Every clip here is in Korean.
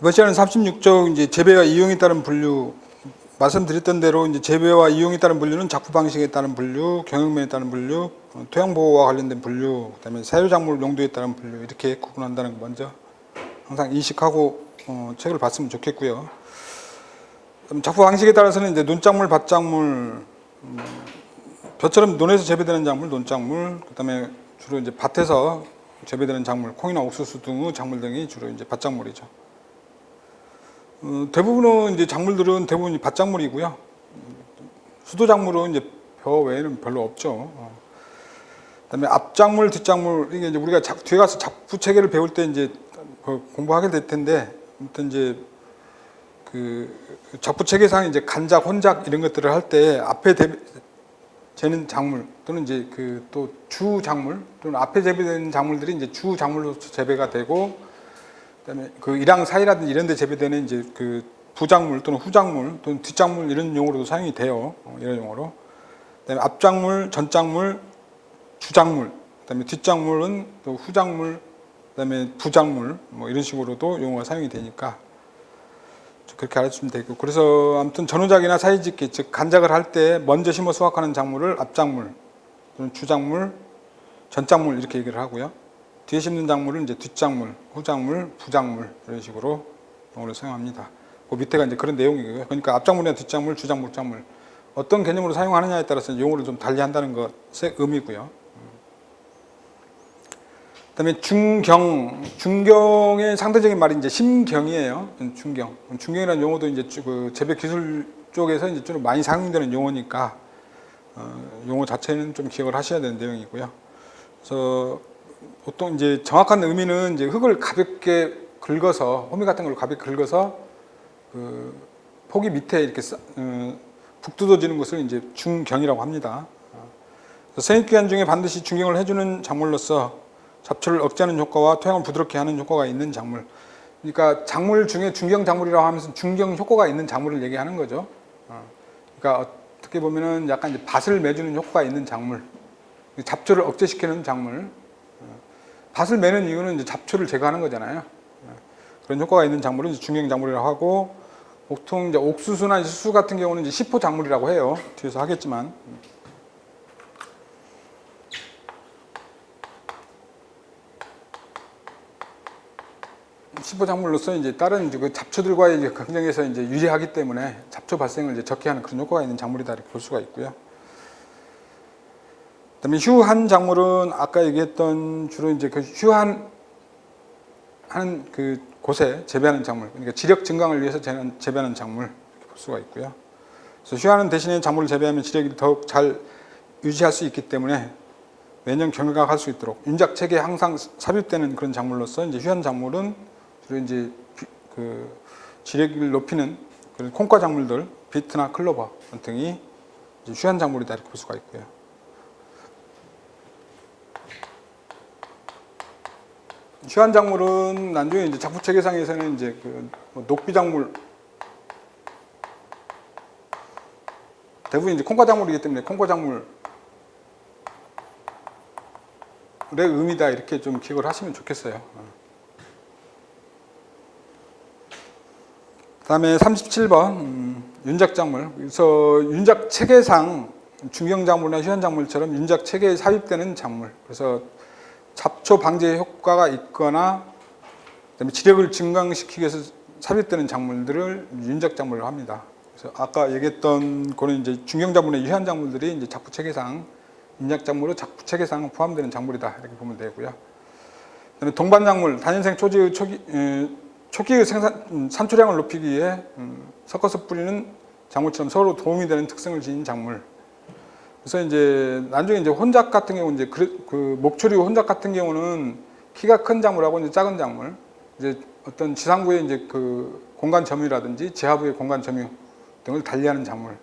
러시아는 36쪽 이제 재배와 이용에 따른 분류, 말씀드렸던 대로 이제 재배와 이용에 따른 분류는 작부 방식에 따른 분류, 경영면에 따른 분류, 토양 보호와 관련된 분류, 그다음에 사유작물 용도에 따른 분류 이렇게 구분한다는 거 먼저 항상 인식하고 책을 봤으면 좋겠고요. 작부 방식에 따라서는 이제 논작물, 밭작물, 벼처럼 논에서 재배되는 작물, 논작물, 그다음에 주로 이제 밭에서 재배되는 작물, 콩이나 옥수수 등의 작물 등이 주로 이제 밭작물이죠. 대부분은 이제 작물들은 대부분 밭작물이고요. 수도작물은 이제 벼 외에는 별로 없죠. 그다음에 앞작물, 뒷작물 이게 이제 우리가 뒤에 가서 작부 체계를 배울 때 이제 공부하게 될 텐데, 아무튼 이제 그 작부 체계상 이제 간작, 혼작 이런 것들을 할 때 앞에 재는 작물 또는 이제 그 또 주작물 또는 앞에 재배되는 작물들이 이제 주작물로서 재배가 되고, 그다음에 그 일항 사이라든지 이런 데 재배되는 이제 그 부작물 또는 후작물 또는 뒷작물 이런 용어로도 사용이 돼요. 이런 용어로. 그다음에 앞작물, 전작물, 주작물, 그다음에 뒷작물은 또 후작물, 그다음에 부작물 뭐 이런 식으로도 용어가 사용이 되니까 그렇게 알아주시면 되고, 그래서 아무튼 전후작이나 사이짓기, 즉 간작을 할 때 먼저 심어 수확하는 작물을 앞작물 또는 주작물, 전작물 이렇게 얘기를 하고요. 뒤에 심는 작물은 이제 뒷작물, 후작물, 부작물 이런 식으로 용어를 사용합니다. 그 밑에가 이제 그런 내용이고요. 그러니까 앞작물이나 뒷작물, 주작물, 후작물 어떤 개념으로 사용하느냐에 따라서 용어를 좀 달리한다는 것의 의미고요. 그다음에 중경의 상대적인 말이 이제 심경이에요. 중경이라는 용어도 이제 그 재배 기술 쪽에서 이제 좀 많이 사용되는 용어니까 용어 자체는 좀 기억을 하셔야 되는 내용이고요. 그래서 보통 이제 정확한 의미는 이제 흙을 가볍게 긁어서, 호미 같은 걸 가볍게 긁어서 그 포기 밑에 이렇게 북두어지는 것을 이제 중경이라고 합니다. 생育기간 중에 반드시 중경을 해주는 작물로서 잡초를 억제하는 효과와 토양을 부드럽게 하는 효과가 있는 작물. 그러니까 작물 중에 중경 작물이라고 하면서 중경 효과가 있는 작물을 얘기하는 거죠. 그러니까 어떻게 보면은 약간 이제 밭을 매주는 효과가 있는 작물, 잡초를 억제시키는 작물. 밭을 매는 이유는 이제 잡초를 제거하는 거잖아요. 그런 효과가 있는 작물은 이제 중경 작물이라고 하고, 보통 이제 옥수수나 수수 같은 경우는 이제 시포 작물이라고 해요. 뒤에서 하겠지만. 시포 작물로서 이제 다른 이제 그 잡초들과의 이제 경쟁에서 이제 유리하기 때문에 잡초 발생을 이제 적게 하는 그런 효과가 있는 작물이다 이렇게 볼 수가 있고요. 그다음에 휴한 작물은 아까 얘기했던 주로 이제 그 휴한 하는 그 곳에 재배하는 작물, 그러니까 지력 증강을 위해서 재배하는 작물 이렇게 볼 수가 있고요. 그래서 휴하는 대신에 작물을 재배하면 지력이 더욱 잘 유지할 수 있기 때문에 매년 경각할 수 있도록 윤작 체계에 항상 삽입되는 그런 작물로서 이제 휴한 작물은 주로 이제 그 지력을 높이는 그런 콩과 작물들, 비트나 클로버 등이 이제 휴한 작물이다 이렇게 볼 수가 있고요. 휴한 작물은 나중에 이제 작부 체계상에서는 이제 그 녹비 작물, 대부분 이제 콩과 작물이기 때문에 콩과 작물의 의미다 이렇게 좀 기억을 하시면 좋겠어요. 그다음에 37번 윤작 작물. 그래서 윤작 체계상 중경 작물이나 휴한 작물처럼 윤작 체계에 삽입되는 작물. 그래서 잡초 방제 효과가 있거나 그다음에 지력을 증강시키기 위해서 삽입되는 작물들을 윤작 작물이라고 합니다. 그래서 아까 얘기했던 거는 이제 중경 작물의 휴한 작물들이 이제 작부 체계상 윤작 작물로 작부 체계상 포함되는 작물이다 이렇게 보면 되고요. 그다음에 동반 작물, 단연생 초기의 산초량을 높이기 위해 섞어서 뿌리는 작물처럼 서로 도움이 되는 특성을 지닌 작물. 그래서 이제 나중에 이제 혼작 같은 경우 이제 그 목초류 혼작 같은 경우는 키가 큰 작물하고 이제 작은 작물, 이제 어떤 지상부의 이제 그 공간 점유라든지 지하부의 공간 점유 등을 달리하는 작물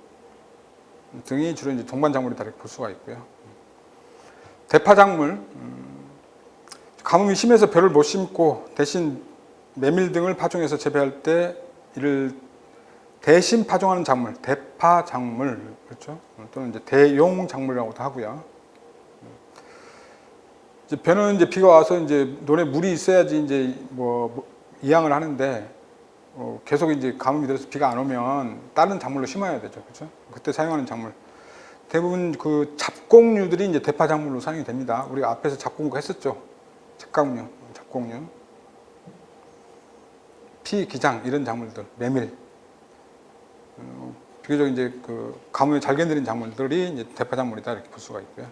등이 주로 이제 동반 작물이다 이렇게 볼 수가 있고요. 대파 작물, 가뭄이 심해서 벼를 못 심고 대신 메밀 등을 파종해서 재배할 때 이를 대신 파종하는 작물, 대파 작물, 그렇죠? 또는 이제 대용 작물이라고도 하고요. 이제 벼는 이제 비가 와서 이제 논에 물이 있어야지 이제 뭐 이양을 하는데, 계속 이제 가뭄이 들어서 비가 안 오면 다른 작물로 심어야 되죠. 그렇죠? 그때 사용하는 작물. 대부분 그 잡곡류들이 이제 대파 작물로 사용이 됩니다. 우리가 앞에서 잡곡 했었죠. 잡곡류, 잡곡류. 피, 기장 이런 작물들, 메밀. 비교적 이제 그 가뭄에 잘 견디는 작물들이 이제 대파 작물이다 이렇게 볼 수가 있고요.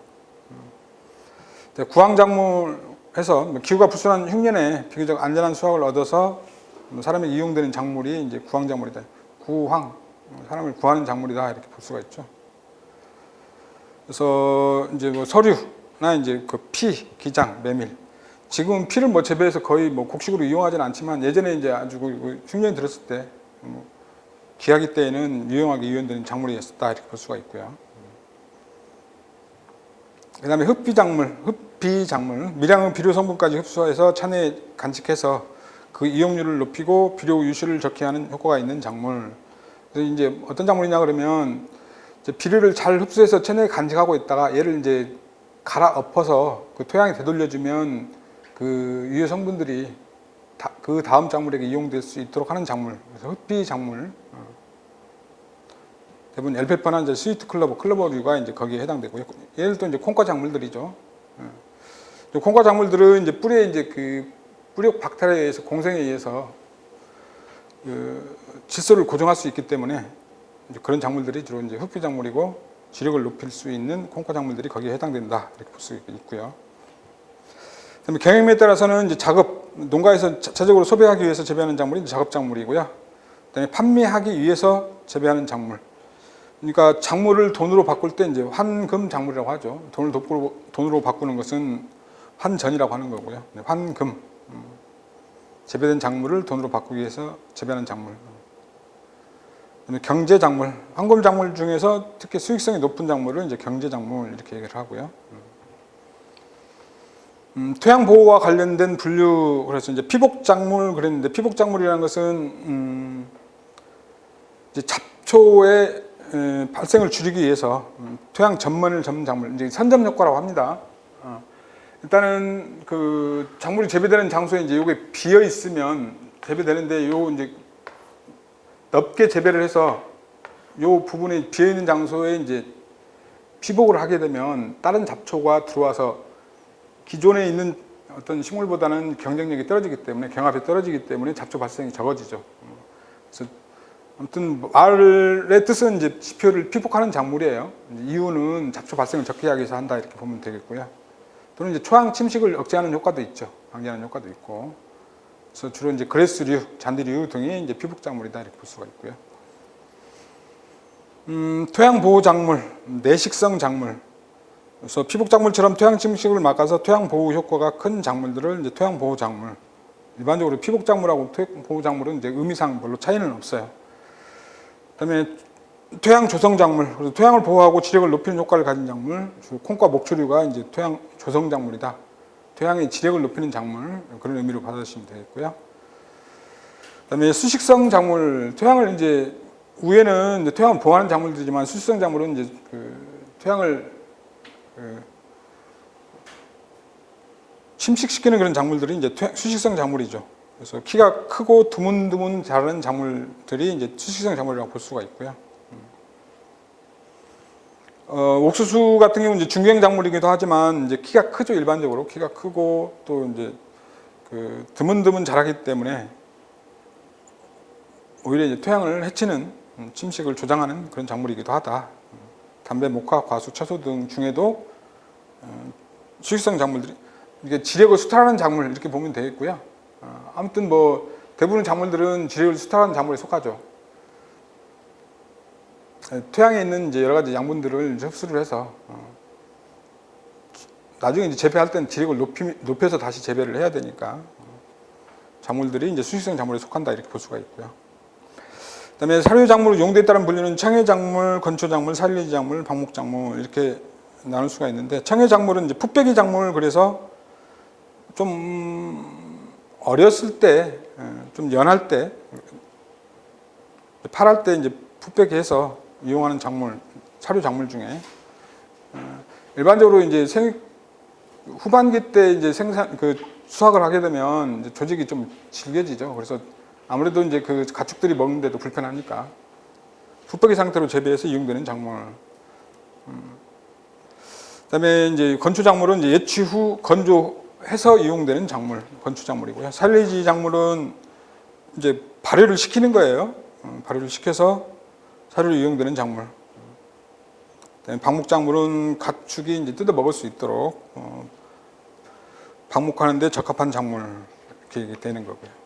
구황 작물 해서 기후가 불순한 흉년에 비교적 안전한 수확을 얻어서 사람이 이용되는 작물이 이제 구황 작물이다. 구황, 사람을 구하는 작물이다 이렇게 볼 수가 있죠. 그래서 이제 뭐 서류나 이제 그 피, 기장, 메밀. 지금 피를 뭐 재배해서 거의 뭐 곡식으로 이용하지는 않지만 예전에 이제 아주 흉년이 들었을 때 기하기 때에는 유용하게 이용되는 작물이었다 이렇게 볼 수가 있고요. 그다음에 흡비작물, 미량은 비료 성분까지 흡수해서 차내에 간직해서 그 이용률을 높이고 비료 유실을 적게 하는 효과가 있는 작물. 그래서 이제 어떤 작물이냐 그러면 이제 비료를 잘 흡수해서 체내에 간직하고 있다가 얘를 이제 갈아 엎어서 그 토양에 되돌려주면 그 유해 성분들이 그 다음 작물에게 이용될 수 있도록 하는 작물. 그래서 흡비 작물. 대부분 엘페퍼나 이제 스위트 클로버류가 이제 거기에 해당되고요. 얘들도 이제 콩과 작물들이죠. 콩과 작물들은 이제 뿌리에 이제 그 뿌리옥 박탈에 의해서 공생에 의해서 그 질소를 고정할 수 있기 때문에 이제 그런 작물들이 주로 이제 흡비 작물이고 지력을 높일 수 있는 콩과 작물들이 거기에 해당된다 이렇게 볼 수 있고요. 그다음에 경영에 따라서는 이제 작업, 농가에서 자체적으로 소비하기 위해서 재배하는 작물이 작업 작물이고요. 그다음에 판매하기 위해서 재배하는 작물. 그러니까 작물을 돈으로 바꿀 때 이제 환금 작물이라고 하죠. 돈으로 바꾸는 것은 환전이라고 하는 거고요. 환금. 재배된 작물을 돈으로 바꾸기 위해서 재배하는 작물. 경제 작물. 황금 작물 중에서 특히 수익성이 높은 작물을 이제 경제 작물 이렇게 얘기를 하고요. 토양 보호와 관련된 분류, 그래서 이제 피복 작물 그랬는데, 피복 작물이라는 것은 이제 잡초의 발생을 줄이기 위해서 토양 전면을 접는 작물, 이제 선점 효과라고 합니다. 일단은 그 작물이 재배되는 장소에 이제 요게 비어 있으면 재배되는데, 요 이제 넓게 재배를 해서 요 부분에 비어 있는 장소에 이제 피복을 하게 되면 다른 잡초가 들어와서 기존에 있는 어떤 식물보다는 경쟁력이 떨어지기 때문에, 경합이 떨어지기 때문에 잡초 발생이 적어지죠. 그래서 아무튼 말의 뜻은 이제 지표를 피복하는 작물이에요. 이유는 잡초 발생을 적게 하기 위해서 한다 이렇게 보면 되겠고요. 또는 이제 초항 침식을 억제하는 효과도 있죠. 방지하는 효과도 있고. 그래서 주로 이제 그레스류, 잔디류 등이 이제 피복 작물이다 이렇게 볼 수가 있고요. 토양 보호 작물, 내식성 작물. 그래서 피복 작물처럼 토양 침식을 막아서 토양 보호 효과가 큰 작물들을 이제 토양 보호 작물. 일반적으로 피복 작물하고 토양 보호 작물은 이제 의미상 별로 차이는 없어요. 그다음에 토양 조성 작물, 그래서 토양을 보호하고 지력을 높이는 효과를 가진 작물, 주로 콩과 목초류가 이제 토양 조성 작물이다. 토양의 지력을 높이는 작물, 그런 의미로 받아주시면 되겠고요. 그다음에 수식성 작물, 토양을 이제 위에는 이제 토양을 보호하는 작물들이지만 수식성 작물은 이제 그 토양을 침식시키는 그런 작물들이 이제 수식성 작물이죠. 그래서 키가 크고 드문드문 자라는 작물들이 이제 수식성 작물이라고 볼 수가 있고요. 옥수수 같은 경우는 이제 중경 작물이기도 하지만 이제 키가 크죠. 일반적으로 키가 크고 또 이제 그 드문드문 자라기 때문에 오히려 이제 토양을 해치는 침식을 조장하는 그런 작물이기도 하다. 담배, 목화, 과수, 채소 등 중에도 수익성 작물들이 이게 지력을 수탈하는 작물 이렇게 보면 되겠고요. 아무튼 뭐 대부분 작물들은 지력을 수탈하는 작물에 속하죠. 토양에 있는 이제 여러 가지 양분들을 이제 흡수를 해서 나중에 이제 재배할 때는 지력을 높여서 다시 재배를 해야 되니까 작물들이 이제 수익성 작물에 속한다 이렇게 볼 수가 있고요. 그다음에 사료 작물 용도에 따른 분류는 청해 작물, 건초 작물, 살리 작물, 방목 작물 이렇게 나눌 수가 있는데, 청해 작물은 이제 풋배기 작물, 그래서 좀 어렸을 때, 좀 연할 때, 팔할 때 이제 풋배기 해서 이용하는 작물, 사료 작물 중에 일반적으로 이제 후반기 때 이제 수확을 하게 되면 이제 조직이 좀 질겨지죠. 그래서 아무래도 이제 그 가축들이 먹는데도 불편하니까 풋박이 상태로 재배해서 이용되는 작물. 그다음에 이제 건축 작물은 이제 예치 후 건조해서 이용되는 작물, 건축 작물이고요. 사일리지 작물은 이제 발효를 시키는 거예요. 발효를 시켜서 사료로 이용되는 작물. 방목 작물은 가축이 이제 뜯어 먹을 수 있도록 방목하는데 적합한 작물 이렇게 되는 거고요.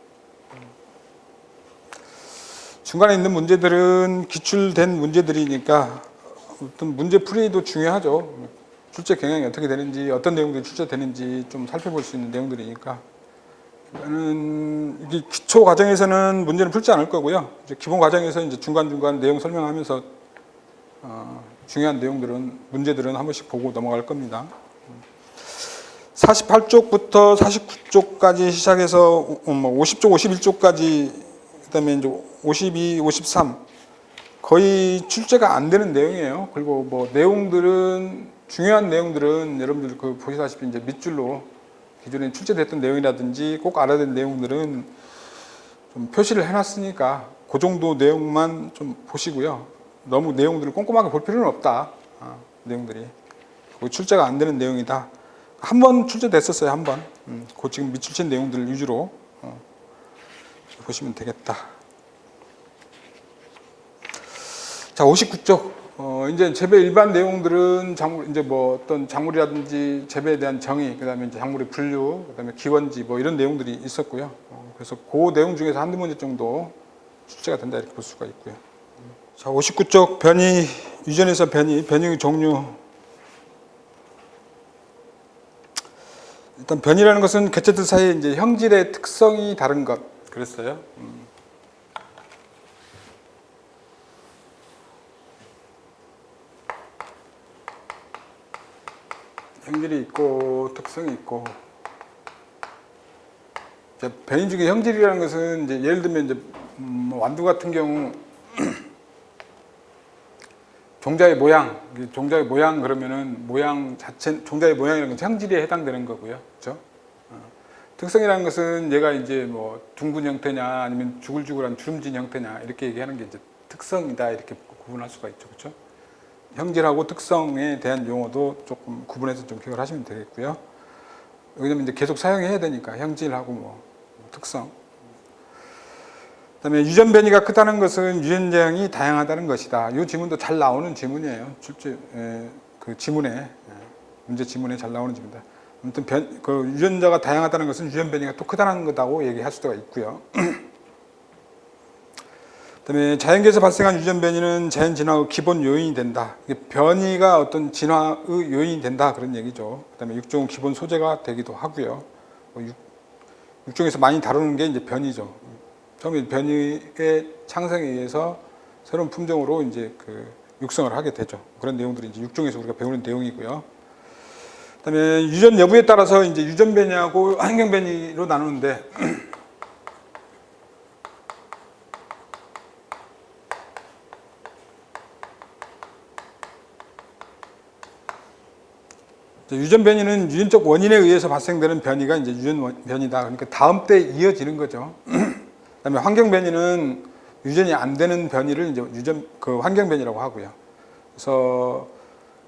중간에 있는 문제들은 기출된 문제들이니까 어떤 문제 풀이도 중요하죠. 출제 경향이 어떻게 되는지, 어떤 내용들이 출제되는지 좀 살펴볼 수 있는 내용들이니까. 이게 기초 과정에서는 문제는 풀지 않을 거고요. 이제 기본 과정에서 이제 중간중간 내용 설명하면서 중요한 내용들은, 문제들은 한 번씩 보고 넘어갈 겁니다. 48쪽부터 49쪽까지 시작해서 50쪽, 51쪽까지, 그 다음에 이제 52, 53, 거의 출제가 안 되는 내용이에요. 그리고 뭐 내용들은, 중요한 내용들은 여러분들 그 보시다시피 이제 밑줄로 기존에 출제됐던 내용이라든지 꼭 알아야 되는 내용들은 좀 표시를 해놨으니까 그 정도 내용만 좀 보시고요. 너무 내용들을 꼼꼼하게 볼 필요는 없다. 내용들이. 출제가 안 되는 내용이다. 한 번 출제됐었어요. 한 번. 그 지금 밑줄친 내용들 위주로 보시면 되겠다. 자, 59쪽. 이제 재배 일반 내용들은 작물, 이제 뭐 어떤 작물이라든지 재배에 대한 정의, 그 다음에 이제 작물의 분류, 그 다음에 기원지 뭐 이런 내용들이 있었고요. 그래서 그 내용 중에서 한두 문제 정도 출제가 된다 이렇게 볼 수가 있고요. 자, 59쪽 변이, 유전에서 변이의 종류. 일단 변이라는 것은 개체들 사이에 이제 형질의 특성이 다른 것 그랬어요. 형질이 있고 특성이 있고. 변이 중에 형질이라는 것은 이제 예를 들면 이제 완두 같은 경우 종자의 모양 그러면은 모양 자체, 종자의 모양이라는 건 형질에 해당되는 거고요. 그렇죠? 특성이라는 것은 얘가 이제 뭐 둥근 형태냐 아니면 주글주글한 주름진 형태냐 이렇게 얘기하는 게 이제 특성이다 이렇게 구분할 수가 있죠. 그렇죠? 형질하고 특성에 대한 용어도 조금 구분해서 좀 기억을 하시면 되겠고요. 왜냐면 이제 계속 사용해야 되니까 형질하고 뭐 특성. 그다음에 유전 변이가 크다는 것은 유전량이 다양하다는 것이다. 이 지문도 잘 나오는 지문이에요. 출제 그 지문에 문제 지문에 잘 나오는 지문이다. 아무튼 그 유전자가 다양하다는 것은 유전 변이가 또 크다는 거다고 얘기할 수가 있고요. 그다음에 자연계에서 발생한 유전 변이는 자연 진화의 기본 요인이 된다. 변이가 어떤 진화의 요인이 된다 그런 얘기죠. 그다음에 육종은 기본 소재가 되기도 하고요. 육종에서 많이 다루는 게 이제 변이죠. 처음에 변이의 창성에 의해서 새로운 품종으로 이제 그 육성을 하게 되죠. 그런 내용들이 이제 육종에서 우리가 배우는 내용이고요. 그다음에 유전 여부에 따라서 이제 유전 변이하고 환경 변이로 나누는데. 유전 변이는 유전적 원인에 의해서 발생되는 변이가 이제 유전 변이다. 그러니까 다음 때 이어지는 거죠. 그다음에 환경 변이는 유전이 안 되는 변이를 이제 그 환경 변이라고 하고요. 그래서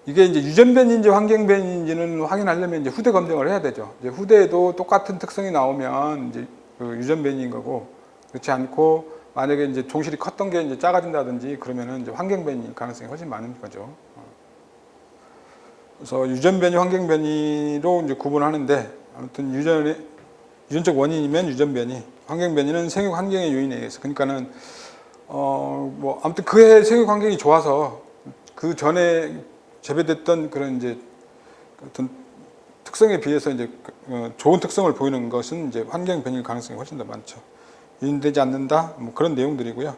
이게 이제 유전 변이인지 환경 변이인지는 확인하려면 이제 후대 검증을 해야 되죠. 이제 후대에도 똑같은 특성이 나오면 이제 그 유전 변이인 거고, 그렇지 않고 만약에 이제 종실이 컸던 게 이제 작아진다든지 그러면은 이제 환경 변이 가능성이 훨씬 많은 거죠. 그래서 유전 변이, 환경 변이로 이제 구분하는데, 아무튼 유전적 원인이면 유전 변이, 환경 변이는 생육 환경의 요인에 의해서. 그러니까는 뭐 아무튼 그해 생육 환경이 좋아서 그 전에 재배됐던 그런 이제 어떤 특성에 비해서 이제 좋은 특성을 보이는 것은 이제 환경 변이 가능성이 훨씬 더 많죠. 유인되지 않는다, 뭐 그런 내용들이고요.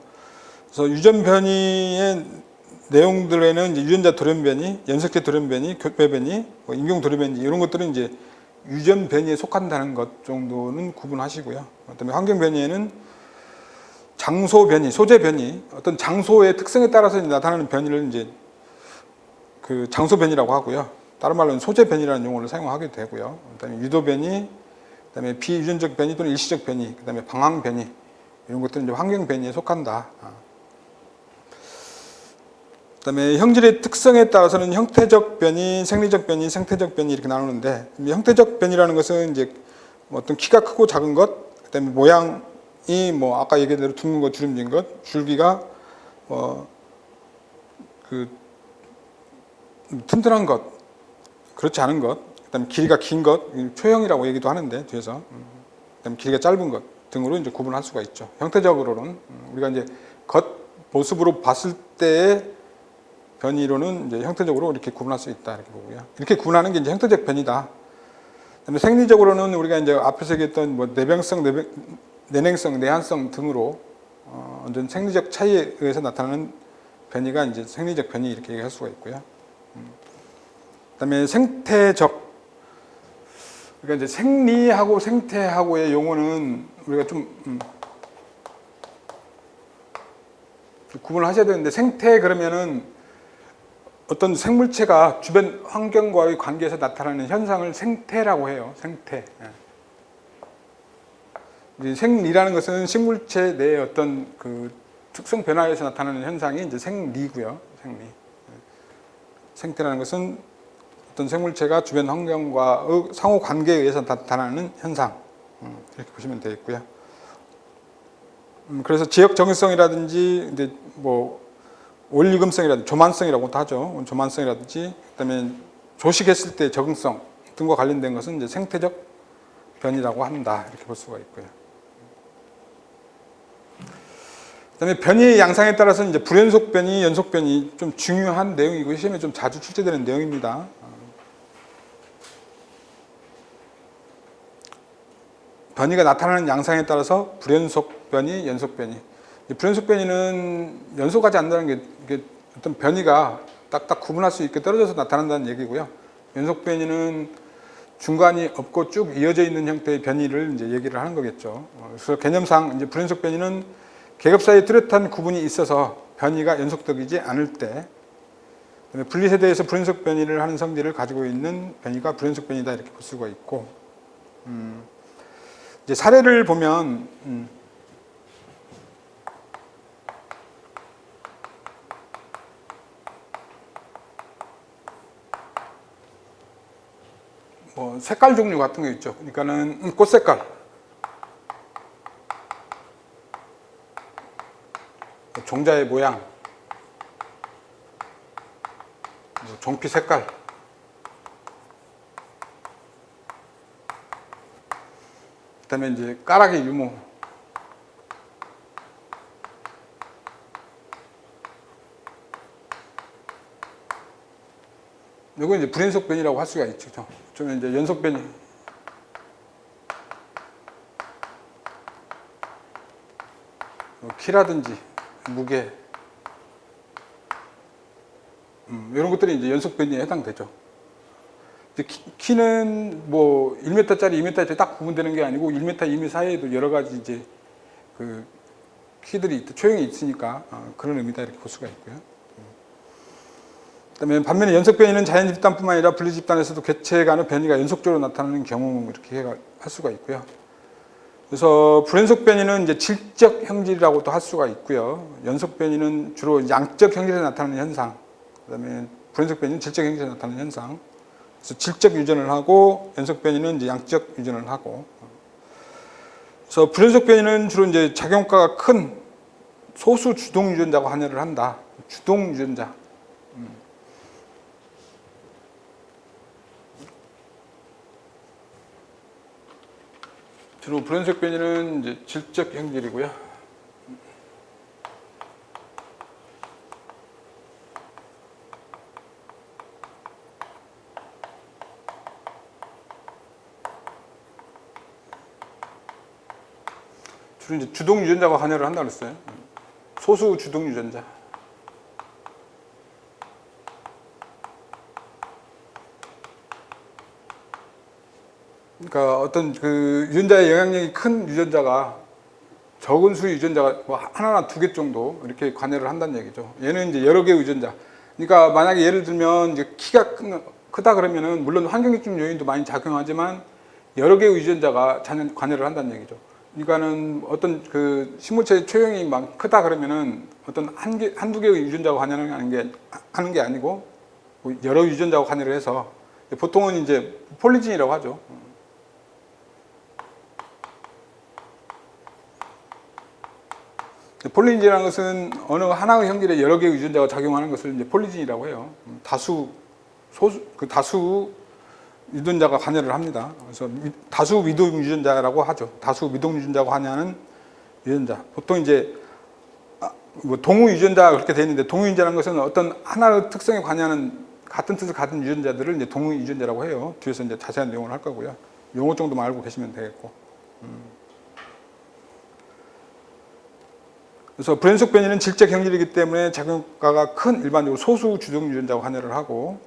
그래서 유전 변이의 내용들에는 이제 유전자 돌연 변이, 연석체 돌연 변이, 교배 변이, 인공 돌연 변이 이런 것들은 이제 유전 변이에 속한다는 것 정도는 구분하시고요. 그다음에 환경 변이에는 장소 변이, 소재 변이, 어떤 장소의 특성에 따라서 나타나는 변이를 이제 그 장소 변이라고 하고요. 다른 말로는 소재 변이라는 용어를 사용하게 되고요. 그다음에 유도 변이, 그다음에 비유전적 변이 또는 일시적 변이, 그다음에 방황 변이 이런 것들은 이제 환경 변이에 속한다. 그다음에 형질의 특성에 따라서는 형태적 변이, 생리적 변이, 생태적 변이 이렇게 나누는데, 형태적 변이라는 것은 이제 뭐 어떤 키가 크고 작은 것, 그다음에 모양이 뭐 아까 얘기한 대로 둥근 것, 주름진 것, 줄기가 그 튼튼한 것, 그렇지 않은 것, 그다음에 길이가 긴 것, 초형이라고 얘기도 하는데 뒤에서, 그다음에 길이가 짧은 것 등으로 이제 구분할 수가 있죠. 형태적으로는 우리가 이제 겉 모습으로 봤을 때의 변이로는 이제 형태적으로 이렇게 구분할 수 있다 이렇게 보고요. 이렇게 구분하는 게 이제 형태적 변이다. 그다음에 생리적으로는 우리가 이제 앞에서 얘기했던 뭐 내병성, 내냉성, 내한성 등으로 완전 생리적 차이에 의해서 나타나는 변이가 이제 생리적 변이 이렇게 얘기할 수가 있고요. 그다음에 생태적, 그러니까 이제 생리하고 생태하고의 용어는 우리가 좀 구분을 하셔야 되는데, 생태 그러면은 어떤 생물체가 주변 환경과의 관계에서 나타나는 현상을 생태라고 해요. 생태. 생리라는 것은 식물체 내의 어떤 그 특성 변화에서 나타나는 현상이 이제 생리고요. 생리. 생태라는 것은 어떤 생물체가 주변 환경과의 상호 관계에 의해서 나타나는 현상. 이렇게 보시면 되겠고요. 그래서 지역 정의성이라든지 이제 뭐 원리금성이라든지 조만성이라고도 하죠. 조만성이라든지, 그다음에 조식했을 때 적응성 등과 관련된 것은 이제 생태적 변이라고 한다 이렇게 볼 수가 있고요. 그다음에 변이의 양상에 따라서는 이제 불연속 변이, 연속 변이 좀 중요한 내용이고 시험에 좀 자주 출제되는 내용입니다. 변이가 나타나는 양상에 따라서 불연속 변이, 연속 변이. 불연속 변이는 연속하지 않는다는 게 어떤 변이가 딱딱 구분할 수 있게 떨어져서 나타난다는 얘기고요. 연속 변이는 중간이 없고 쭉 이어져 있는 형태의 변이를 이제 얘기를 하는 거겠죠. 그래서 개념상 이제 불연속 변이는 계급 사이에 뚜렷한 구분이 있어서 변이가 연속적이지 않을 때, 분리세대에서 불연속 변이를 하는 성질을 가지고 있는 변이가 불연속 변이다 이렇게 볼 수가 있고, 이제 사례를 보면 뭐 색깔 종류 같은 거 있죠. 그러니까는 꽃 색깔, 종자의 모양, 종피 색깔, 그다음에 이제 까락의 유무, 이거 이제 불연속 변이라고 할 수가 있죠. 좀 이제 연속 변이. 키라든지 무게, 이런 것들이 이제 연속 변이에 해당되죠. 키는 뭐 1m짜리, 2m짜리 딱 구분되는 게 아니고 1m, 2m 사이에도 여러 가지 이제 그 키들이 초형이 있으니까 그런 의미다 이렇게 볼 수가 있고요. 그다음에 반면에 연속 변이는 자연 집단뿐만 아니라 분리 집단에서도 개체 간의 변이가 연속적으로 나타나는 경우 이렇게 할 수가 있고요. 그래서 불연속 변이는 이제 질적 형질이라고도 할 수가 있고요. 연속 변이는 주로 양적 형질에 나타나는 현상. 그다음에 불연속 변이는 질적 형질에 나타나는 현상. 그래서 질적 유전을 하고 연속 변이는 이제 양적 유전을 하고. 그래서 불연속 변이는 주로 이제 작용가가 큰 소수 주동 유전자가 관여를 한다. 주동 유전자. 주로 불연속 변이는 이제 질적 형질이고요. 주로 이제 주동 유전자가 관여를 한다고 그랬어요. 소수 주동 유전자. 그러니까 어떤 그 유전자의 영향력이 큰 유전자가 적은 수의 유전자가 뭐 하나나 두 개 정도 이렇게 관여를 한다는 얘기죠. 얘는 이제 여러 개의 유전자. 그러니까 만약에 예를 들면 이제 키가 크다 그러면은 물론 환경적 요인도 많이 작용하지만 여러 개의 유전자가 관여를 한다는 얘기죠. 그러니까는 어떤 그 식물체의 초형이 막 크다 그러면은 어떤 한두 개의 유전자가 하는 게 아니고 여러 유전자가 관여를 해서 보통은 이제 폴리진이라고 하죠. 폴리진이라는 것은 어느 하나의 형질에 여러 개의 유전자가 작용하는 것을 이제 폴리진이라고 해요. 다수 유전자가 관여를 합니다. 그래서 다수 미동 유전자라고 하죠. 다수 미동 유전자가 관여하는 유전자. 보통 이제 뭐 동우 유전자 그렇게 되어 있는데, 동우 유전자라는 것은 어떤 하나의 특성에 관여하는 같은 뜻을 가진 유전자들을 이제 동우 유전자라고 해요. 뒤에서 이제 자세한 내용을 할 거고요. 용어 정도만 알고 계시면 되겠고. 그래서 브랜속 변이는 질적 형질이기 때문에 작용가가 큰 일반적으로 소수 주동 유전자가 관여를 하고,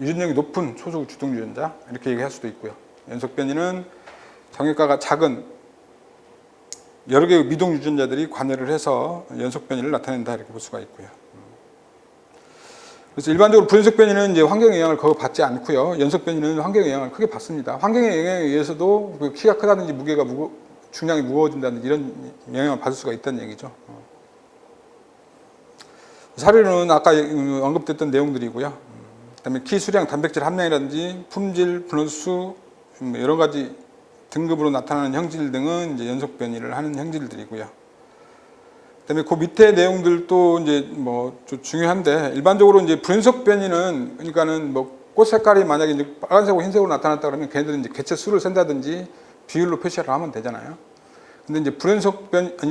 유전력이 높은 소수 주동 유전자 이렇게 얘기할 수도 있고요. 연속 변이는 작용가가 작은 여러 개의 미동 유전자들이 관여를 해서 연속 변이를 나타낸다 이렇게 볼 수가 있고요. 그래서 일반적으로 브랜속 변이는 이제 환경의 영향을 거의 받지 않고요. 연속 변이는 환경의 영향을 크게 받습니다. 환경의 영향에 의해서도 키가 크다든지 중량이 무거워진다든지 이런 영향을 받을 수가 있다는 얘기죠. 사료는 아까 언급됐던 내용들이고요. 그다음에 키, 수량, 단백질 함량이라든지 품질, 분원수 여러 가지 등급으로 나타나는 형질 등은 이제 연속 변이를 하는 형질들이고요. 그다음에 그 밑에 내용들도 이제 뭐 좀 중요한데, 일반적으로 이제 브랜속 변이는 그러니까는 뭐 꽃 색깔이 만약에 이제 빨간색하고 흰색으로 나타났다 그러면 걔네들은 이제 개체 수를 센다든지 비율로 표시를 하면 되잖아요. 근데 이제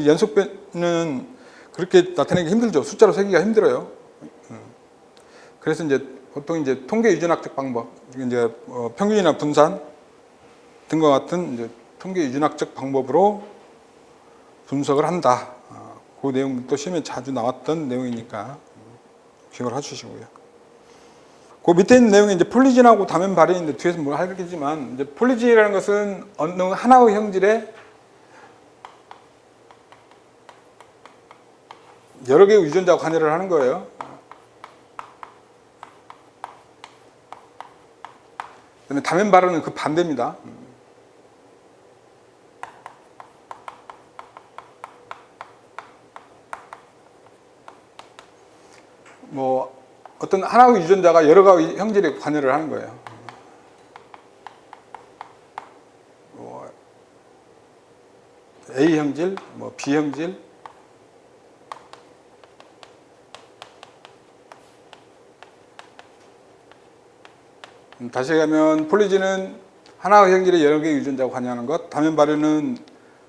연속 변은 그렇게 나타내기 힘들죠. 숫자로 세기가 힘들어요. 그래서 이제 보통 이제 통계 유전학적 방법, 이제 평균이나 분산 등과 같은 이제 통계 유전학적 방법으로 분석을 한다. 그 내용도 시험에 자주 나왔던 내용이니까 기억을 해주시고요. 그 밑에 있는 내용이 이제 폴리진하고 다면 발현인데 뒤에서 뭘 하겠지만, 이제 폴리진이라는 것은 어느 하나의 형질에 여러 개의 유전자가 관여를 하는 거예요. 그다음에 다면 발현은 그 반대입니다. 뭐 어떤 하나의 유전자가 여러 가지 형질에 관여를 하는 거예요. 뭐 A 형질, 뭐 B 형질, 다시 가면 폴리진은 하나의 형질에 여러 개의 유전자가 관여하는 것, 다면 발현은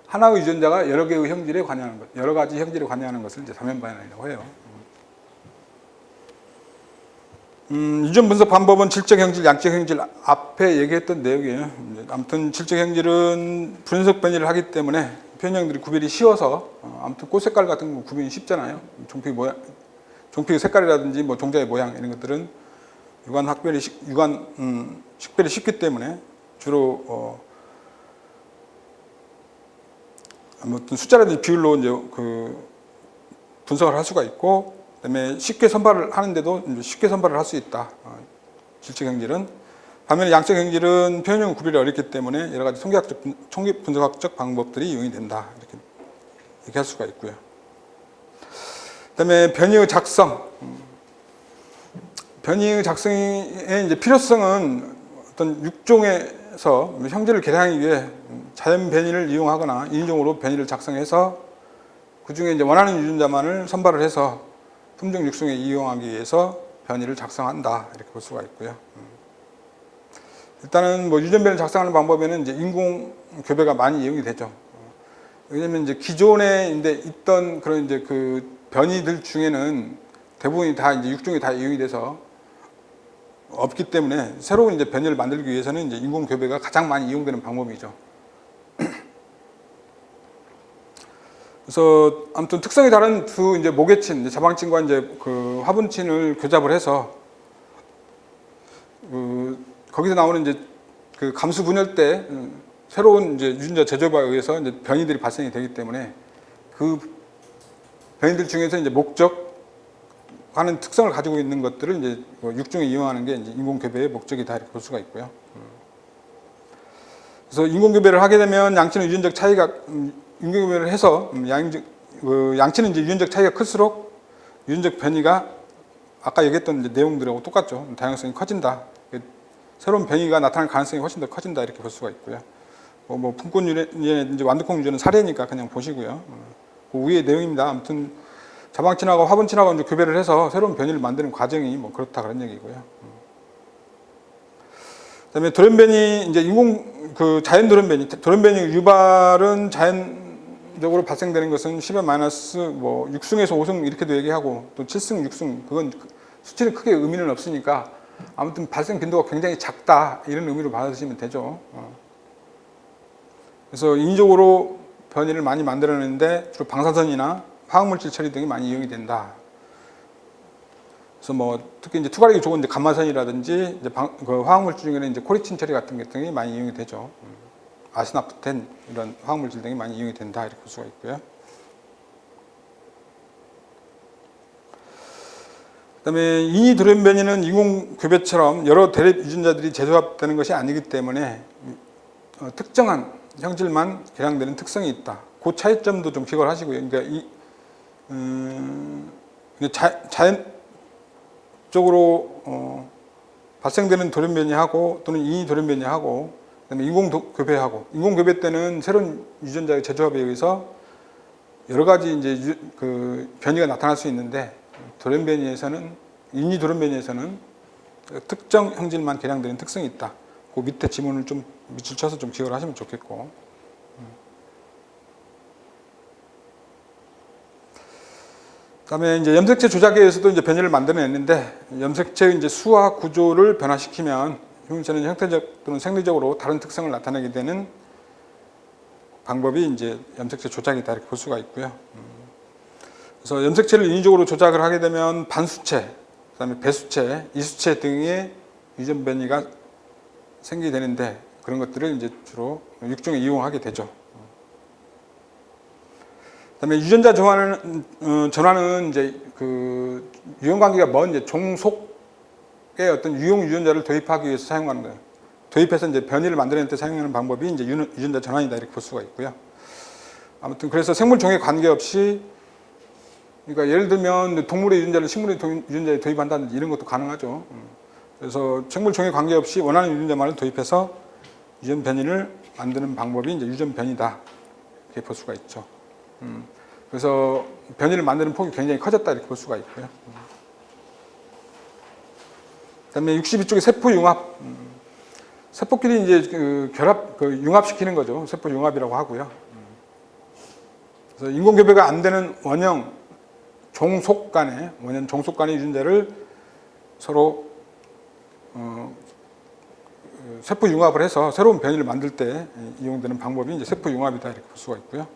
하나의 유전자가 여러 개의 형질에 관여하는 것, 여러 가지 형질에 관여하는 것을 이제 다면 발현이라고 해요. 유전 분석 방법은 질적 형질, 양적 형질 앞에 얘기했던 내용이에요. 아무튼 질적 형질은 분석 변이를 하기 때문에 변형들이 구별이 쉬워서 아무튼 꽃 색깔 같은 거 구별이 쉽잖아요. 종필 모양, 종필 색깔이라든지 뭐 종자의 모양 이런 것들은 식별이 쉽기 때문에 주로 아무튼 숫자라든지 비율로 이제 그 분석을 할 수가 있고, 그다음에 쉽게 선발을 하는데도 쉽게 선발을 할 수 있다. 질적 형질은. 반면에 양적 형질은 표현형 구별이 어렵기 때문에 여러 가지 통계 분석학적 방법들이 이용이 된다. 이렇게 얘기할 수가 있고요. 그다음에 변이의 작성. 변이의 작성의 이제 필요성은 어떤 육종에서 형질을 개량하기 위해 자연 변이를 이용하거나 인위적으로 변이를 작성해서 그 중에 이제 원하는 유전자만을 선발을 해서 품종 육성에 이용하기 위해서 변이를 작성한다 이렇게 볼 수가 있고요. 일단은 뭐 유전 변이를 작성하는 방법에는 이제 인공 교배가 많이 이용이 되죠. 왜냐면 이제 기존에 이제 있던 그런 이제 그 변이들 중에는 대부분이 다 이제 육종이 다 이용이 돼서 없기 때문에 새로운 이제 변이를 만들기 위해서는 이제 인공 교배가 가장 많이 이용되는 방법이죠. 그래서 아무튼 특성이 다른 두 이제 모계친, 자방친과 이제 그 화분친을 교잡을 해서 거기서 나오는 이제 그 감수 분열 때 새로운 이제 유전자 제조에 의해서 이제 변이들이 발생이 되기 때문에 그 변이들 중에서 이제 목적하는 특성을 가지고 있는 것들을 이제 육종에 이용하는 게 이제 인공 교배의 목적이다 이렇게 볼 수가 있고요. 그래서 인공교배를 하게 되면 양치는 유전적 차이가 인공교배를 해서 양치는 이제 유전적 차이가 클수록 유전적 변이가 아까 얘기했던 이제 내용들하고 똑같죠. 다양성이 커진다. 새로운 변이가 나타날 가능성이 훨씬 더 커진다 이렇게 볼 수가 있고요. 분권 유전의 이제 완두콩 유전은 사례니까 그냥 보시고요. 그 위의 내용입니다. 아무튼 자방친하고 화분친하고 이제 교배를 해서 새로운 변이를 만드는 과정이 뭐 그렇다 그런 얘기고요. 그다음에 돌연변이 이제 자연 돌연변이 유발은 자연적으로 발생되는 것은 10의 마이너스 뭐 6승에서 5승 이렇게도 얘기하고 또 7승, 6승 그건 수치는 크게 의미는 없으니까 아무튼 발생 빈도가 굉장히 작다 이런 의미로 받아들이시면 되죠. 그래서 인위적으로 변이를 많이 만들어내는데 주로 방사선이나 화학물질 처리 등이 많이 이용이 된다. 그래서 뭐 특히 이제 투과력이 좋은 이제 감마선이라든지 이제 그 화학물질 중에는 이제 코리친 처리 같은 것 등이 많이 이용이 되죠. 아스나프텐 이런 화학물질 등이 많이 이용이 된다 이렇게 볼 수가 있고요. 그다음에 인위 돌연변이는 인공교배처럼 여러 대립 유전자들이 재조합되는 것이 아니기 때문에 특정한 형질만 개량되는 특성이 있다. 그 차이점도 좀 기억을 하시고요. 그러니까 자연적으로 발생되는 돌연변이하고 또는 인위 돌연변이하고 그다음에 인공교배하고 인공교배 때는 새로운 유전자의 재조합에 의해서 여러 가지 이제 그 변이가 나타날 수 있는데 인위 돌연변이에서는 특정 형질만 개량되는 특성이 있다. 그 밑에 지문을 좀 밑줄 쳐서 좀 기억을 하시면 좋겠고. 그다음에 이제 염색체 조작에 의해서도 이제 변이를 만들어냈는데 염색체의 이제 수와 구조를 변화시키면 흉체는 형태적 또는 생리적으로 다른 특성을 나타내게 되는 방법이 이제 염색체 조작이다 이렇게 볼 수가 있고요. 그래서 염색체를 인위적으로 조작을 하게 되면 반수체, 그다음에 배수체, 이수체 등의 유전 변이가 생기게 되는데 그런 것들을 이제 주로 육종에 이용하게 되죠. 그다음에 유전자 전환은 이제 그 유형 관계가 먼 이제 종속의 어떤 유용 유전자를 도입하기 위해서 사용하는 거예요. 도입해서 이제 변이를 만들어낼 때 사용하는 방법이 이제 유전자 전환이다 이렇게 볼 수가 있고요. 아무튼 그래서 생물 종에 관계없이 그러니까 예를 들면 동물의 유전자를 식물의 유전자에 도입한다든지 이런 것도 가능하죠. 그래서 생물 종에 관계없이 원하는 유전자만을 도입해서 유전 변이를 만드는 방법이 이제 유전 변이다 이렇게 볼 수가 있죠. 그래서 변이를 만드는 폭이 굉장히 커졌다 이렇게 볼 수가 있고요. 그다음에 62쪽에 세포 융합, 세포끼리 이제 그 융합시키는 거죠. 세포 융합이라고 하고요. 그래서 인공교배가 안 되는 원형 종속 간의 유전자를 서로 세포 융합을 해서 새로운 변이를 만들 때 이용되는 방법이 이제 세포 융합이다 이렇게 볼 수가 있고요.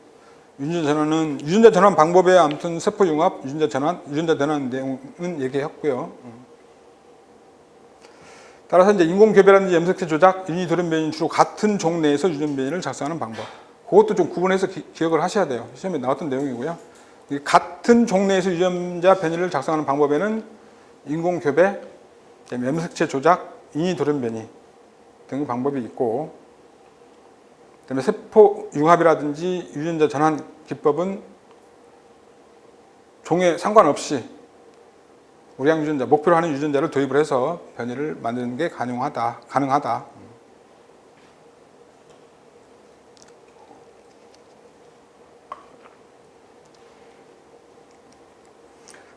유전자 전환 방법에 아무튼 세포 융합, 유전자 전환 내용은 얘기했고요. 따라서 이제 인공교배라든지 염색체 조작, 인위 돌연변이는 주로 같은 종 내에서 유전 변이를 작성하는 방법. 그것도 좀 구분해서 기억을 하셔야 돼요. 시험에 나왔던 내용이고요. 같은 종 내에서 유전자 변이를 작성하는 방법에는 인공교배, 염색체 조작, 인위 돌연변이 등의 방법이 있고, 그다음에 세포 융합이라든지 유전자 전환 기법은 종에 상관없이 우량 유전자, 목표로 하는 유전자를 도입을 해서 변이를 만드는 게 가능하다.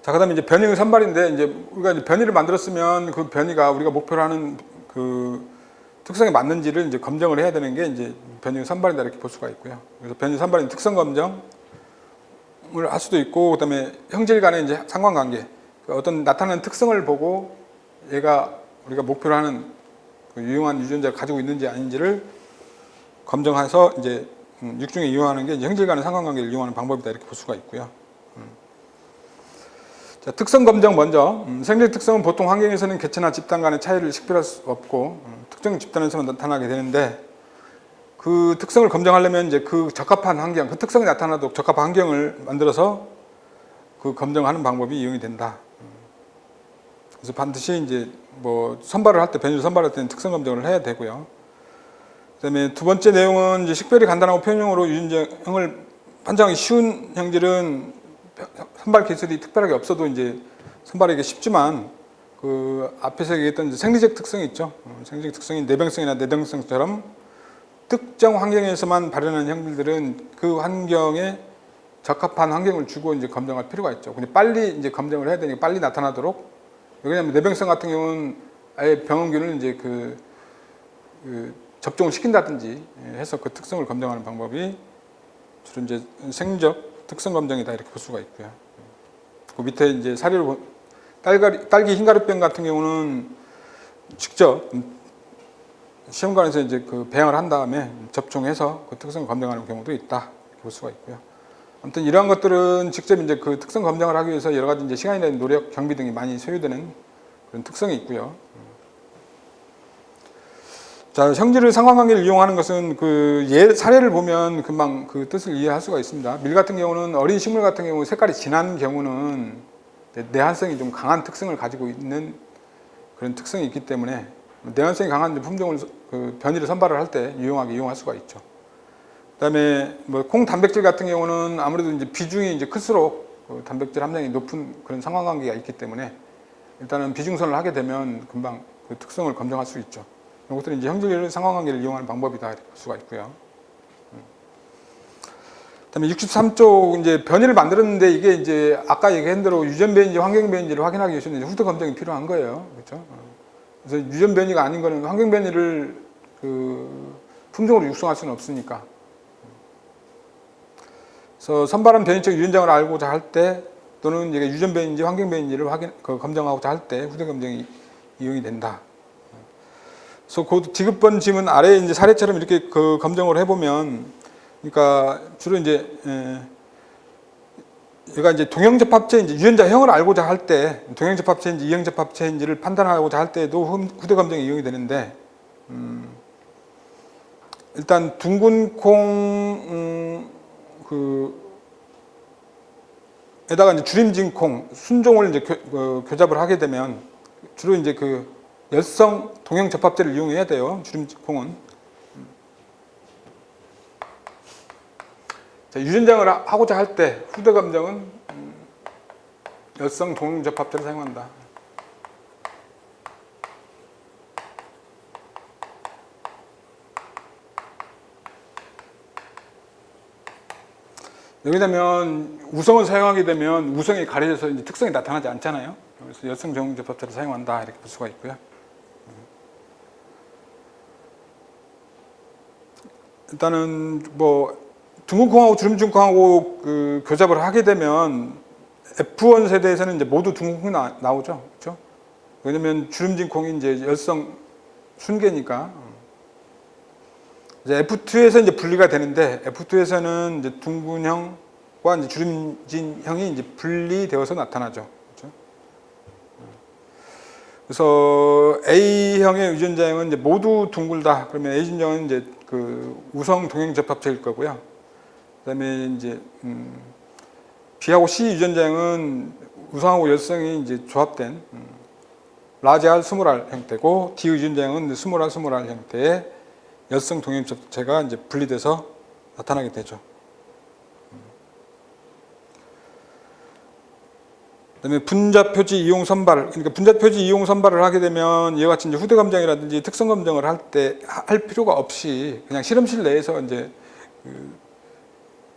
자, 그다음에 이제 변이의 선발인데, 이제 우리가 이제 변이를 만들었으면 그 변이가 우리가 목표로 하는 그 특성에 맞는지를 이제 검증을 해야 되는 게 이제 변이의 선발이다 이렇게 볼 수가 있고요. 그래서 변이 선발인 특성 검증을 할 수도 있고, 그다음에 형질 간의 이제 상관관계, 어떤 나타나는 특성을 보고 얘가 우리가 목표로 하는 그 유용한 유전자를 가지고 있는지 아닌지를 검증해서 이제 육중에 이용하는 게 이제 형질 간의 상관관계를 이용하는 방법이다 이렇게 볼 수가 있고요. 자, 특성 검증 먼저. 생리 특성은 보통 환경에서는 개체나 집단 간의 차이를 식별할 수 없고 특정 집단에서만 나타나게 되는데, 그 특성을 검증하려면 이제 그 적합한 환경, 그 특성이 나타나도록 적합한 환경을 만들어서 그 검증하는 방법이 이용이 된다. 그래서 반드시 이제 뭐 선발을 할 때, 변이를 선발할 때는 특성 검증을 해야 되고요. 그다음에 두 번째 내용은 이제 식별이 간단하고 표현형으로 유전자형을 판정하기 쉬운 형질은 선발 기술이 특별하게 없어도 이제 선발하기 쉽지만 그 앞에서 얘기했던 이제 생리적 특성이 있죠. 생리적 특성인 내병성이나 내등성처럼 특정 환경에서만 발현하는 형질들은 그 환경에 적합한 환경을 주고 이제 검정할 필요가 있죠. 근데 빨리 이제 검정을 해야 되니까 빨리 나타나도록. 왜냐하면 내병성 같은 경우는 아예 병원균을 이제 그 접종을 시킨다든지 해서 그 특성을 검정하는 방법이 주로 이제 생리적 특성 검정이다 이렇게 볼 수가 있고요. 그 밑에 이제 사례를 딸기 흰가루병 같은 경우는 직접 시험관에서 이제 그 배양을 한 다음에 접종해서 그 특성을 검정하는 경우도 있다 이렇게 볼 수가 있고요. 아무튼 이러한 것들은 직접 이제 그 특성 검정을 하기 위해서 여러 가지 이제 시간이나 노력, 경비 등이 많이 소요되는 그런 특성이 있고요. 자, 형질의 상관관계를 이용하는 것은 그 사례를 보면 금방 그 뜻을 이해할 수가 있습니다. 밀 같은 경우는 어린 식물 같은 경우 색깔이 진한 경우는 내한성이 좀 강한 특성을 가지고 있는 그런 특성이 있기 때문에 내한성이 강한 품종을 그 변이를 선발을 할 때 유용하게 이용할 수가 있죠. 그다음에 뭐 콩 단백질 같은 경우는 아무래도 이제 비중이 이제 클수록 그 단백질 함량이 높은 그런 상관관계가 있기 때문에 일단은 비중선을 하게 되면 금방 그 특성을 검증할 수 있죠. 이것들은 이제 형질 상관관계를 이용하는 방법이다 이렇게 볼 수가 있고요. 그다음에 63쪽 이제 변이를 만들었는데 이게 이제 아까 얘기한 대로 유전 변이인지 환경 변이인지를 확인하기 위해서는 이제 후드 검증이 필요한 거예요. 그렇죠? 그래서 유전 변이가 아닌 거는 환경 변이를 그 품종으로 육성할 수는 없으니까. 그래서 선발한 변이적 유전장을 알고자 할 때 또는 이게 유전 변이인지 환경 변이인지를 검증하고자 할 때 후드 검증이 이용이 된다. 그래서 그 디귿번 지문 아래에 이제 사례처럼 이렇게 그 검증을 해보면, 그러니까 주로 이제 얘가 이제 동형접합체 이제 유전자형을 알고자 할 때 동형접합체인지 이형접합체인지를 판단하고자 할 때도 후대 검증이 이용이 되는데, 일단 둥근 콩 에다가 이제 주림진 콩 순종을 이제 교잡을 하게 되면 주로 이제 그 열성 동형 접합제를 이용해야 돼요. 주림진 콩은. 자, 유전장을 하고자 할 때 후대 검증은 열성 동형 접합제를 사용한다. 여기다면 우성을 사용하게 되면 우성이 가려져서 이제 특성이 나타나지 않잖아요. 그래서 열성 동형 접합제를 사용한다 이렇게 볼 수가 있고요. 일단은 뭐 둥근콩하고 주름진콩하고 그 교잡을 하게 되면 F1 세대에서는 이제 모두 둥근콩이 나오죠. 그렇죠? 왜냐면 주름진콩이 이제 열성 순계니까. 이제 F2에서 이제 분리가 되는데 F2에서는 이제 둥근형과 이제 주름진형이 이제 분리되어서 나타나죠. 그렇죠? 그래서 A형의 유전자형은 이제 모두 둥글다. 그러면 A 유전자형은 이제 그 우성 동형 접합체일 거고요. 그다음에 이제 B하고 C 유전자형은 우성하고 열성이 이제 조합된 라지 R, 스몰 R 형태고, D 유전자형은 스몰 R, 스몰 R 형태의 열성 동형 접합체가 이제 분리돼서 나타나게 되죠. 그다음에 분자 표지 이용 선발, 그러니까 분자 표지 이용 선발을 하게 되면 이와 같이 이제 후대 검정이라든지 특성 검정을 할 때 할 필요가 없이 그냥 실험실 내에서 이제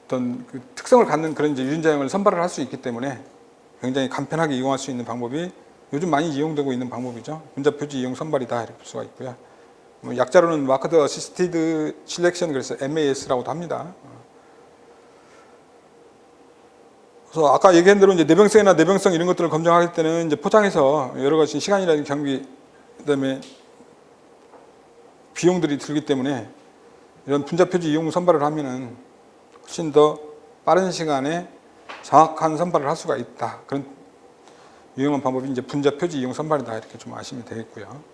어떤 그 특성을 갖는 그런 이제 유전자형을 선발을 할 수 있기 때문에 굉장히 간편하게 이용할 수 있는 방법이 요즘 많이 이용되고 있는 방법이죠. 분자 표지 이용 선발이다 이렇게 볼 수가 있고요. 뭐 약자로는 마크드 어시스티드 실렉션, 그래서 MAS라고도 합니다. 그래서 아까 얘기한 대로 이제 내병성이나 내병성 이런 것들을 검증할 때는 이제 포장해서 여러 가지 시간이라든지 경비, 그다음에 비용들이 들기 때문에 이런 분자 표지 이용 선발을 하면은 훨씬 더 빠른 시간에 정확한 선발을 할 수가 있다. 그런 유용한 방법이 이제 분자 표지 이용 선발이다 이렇게 좀 아시면 되겠고요.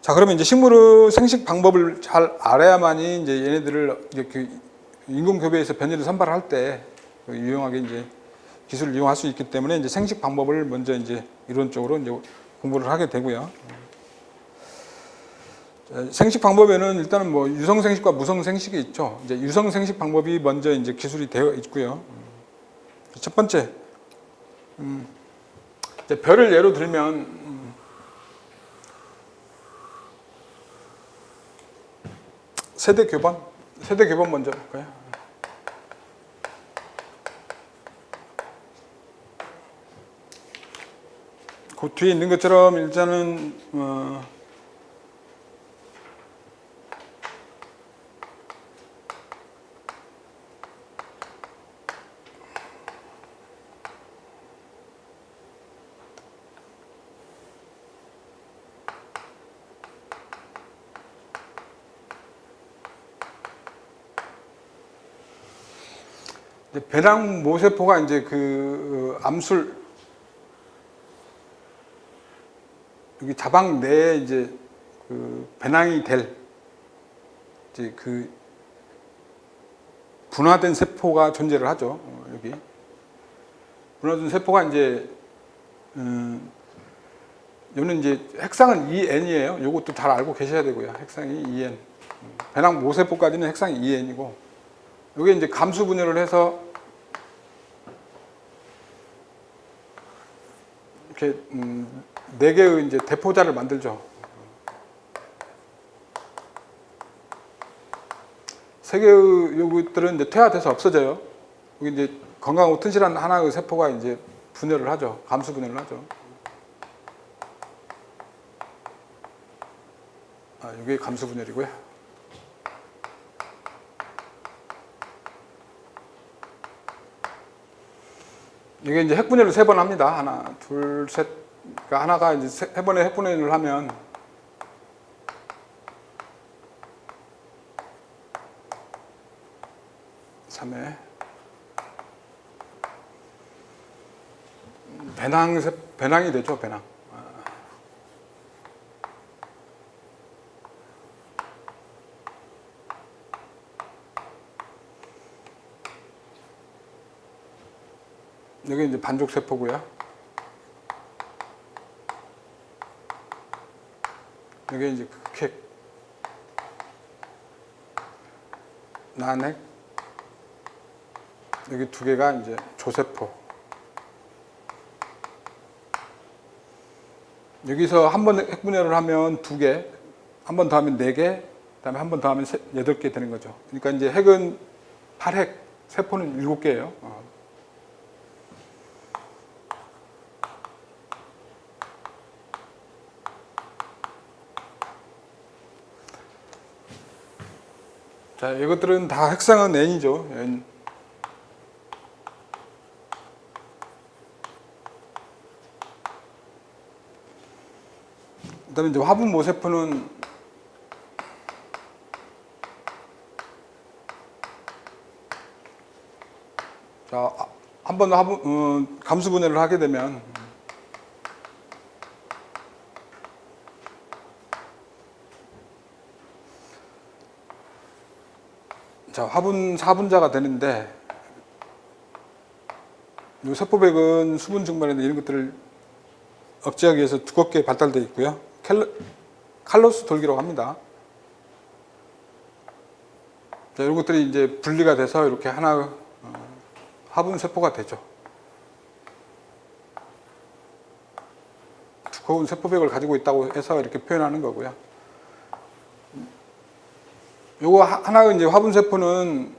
자, 그러면 이제 식물의 생식 방법을 잘 알아야만이 이제 얘네들을 이렇게 인공 교배에서 변이를 선발할 때 유용하게 이제 기술을 이용할 수 있기 때문에 이제 생식 방법을 먼저 이제 이론적으로 이제 공부를 하게 되고요. 생식 방법에는 일단은 뭐 유성 생식과 무성 생식이 있죠. 이제 유성 생식 방법이 먼저 이제 기술이 되어 있고요. 첫 번째, 이제 벼를 예로 들면 세대 교번 먼저 볼까요? 그 뒤에 있는 것처럼 일단은 배낭 모세포가 이제 그 암술 여기 자방 내에 이제 그 배낭이 될 이제 그 분화된 세포가 존재를 하죠. 여기 분화된 세포가 이제 요는 이제 핵상은 EN이에요. 요것도 잘 알고 계셔야 되고요. 핵상이 EN. 배낭 모세포까지는 핵상이 EN이고 요게 이제 감수 분열을 해서 이렇게 네 개의 이제 대포자를 만들죠. 세 개의 요것들은 이제 퇴화돼서 없어져요. 여기 이제 건강하고 튼실한 하나의 세포가 이제 분열을 하죠. 감수 분열을 하죠. 이게 감수 분열이고요. 이게 이제 핵분열을 3번 합니다. 하나, 둘, 셋. 그러니까 하나가 이제 3번의 핵분열을 하면 (3회) 배낭이 되죠. 배낭. 여기 이제 반죽 세포고요. 여기 이제 극핵, 난핵. 여기 두 개가 이제 조세포. 여기서 한 번 핵분열을 하면 2개, 한 번 더 하면 4개, 그다음에 한 번 더 하면 8개 되는 거죠. 그러니까 이제 핵은 8핵, 세포는 7개예요. 자, 이것들은 다 핵상은 N이죠. N. 그다음에 이제 화분 모세포는 자, 한 번 화분 감수 분해를 하게 되면 자, 화분 4분자가 되는데 이 세포백은 수분 증발이나 이런 것들을 억제하기 위해서 두껍게 발달되어 있고요. 칼로스 돌기라고 합니다. 자, 이런 것들이 이제 분리가 돼서 이렇게 하나 화분 세포가 되죠. 두꺼운 세포백을 가지고 있다고 해서 이렇게 표현하는 거고요. 요거 하나의 이제 화분 세포는